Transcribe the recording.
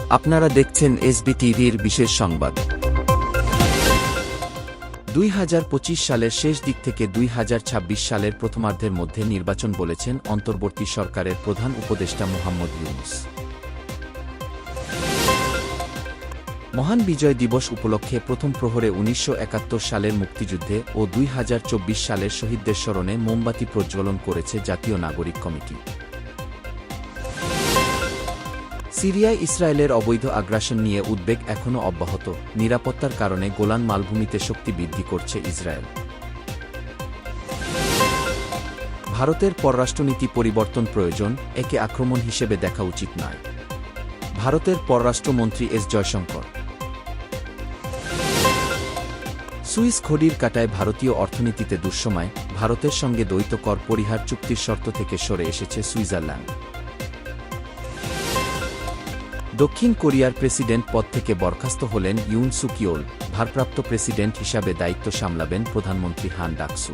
আপনারা দেখছেন এসবি টিভির বিশেষ সংবাদ। 2025 সালের শেষ দিক থেকে 2026 সালের প্রথমার্ধের মধ্যে নির্বাচন বলেছেন অন্তর্বর্তী সরকারের প্রধান উপদেষ্টা মোহাম্মদ ইউনূস। মহান বিজয় দিবস উপলক্ষে প্রথম প্রহরে 1971 সালের মুক্তিযুদ্ধে ও 2024 সালের শহীদদের স্মরণে মোমবাতি প্রজ্বলন করেছে জাতীয় নাগরিক কমিটি। সিরিয়ায় ইসরায়েলের অবৈধ আগ্রাসন নিয়ে উদ্বেগ এখনও অব্যাহত। নিরাপত্তার কারণে গোলান মালভূমিতে শক্তি বৃদ্ধি করছে ইসরায়েল। ভারতের পররাষ্ট্রনীতি পরিবর্তন প্রয়োজন, একে আক্রমণ হিসেবে দেখা উচিত নয়। ভারতের পররাষ্ট্রমন্ত্রী এস জয়শঙ্কর। সুইস ঘড়ির কাঁটায় ভারতীয় অর্থনীতিতে দুঃসময়, ভারতের সঙ্গে দ্বৈত কর পরিহার চুক্তির শর্ত থেকে সরে এসেছে সুইজারল্যান্ড। দক্ষিণ কোরিয়ার প্রেসিডেন্ট পদ থেকে বরখাস্ত হলেন ইউন সুক ইয়োল, ভারপ্রাপ্ত প্রেসিডেন্ট হিসাবে দায়িত্ব সামলাবেন প্রধানমন্ত্রী হান ডাক-সু।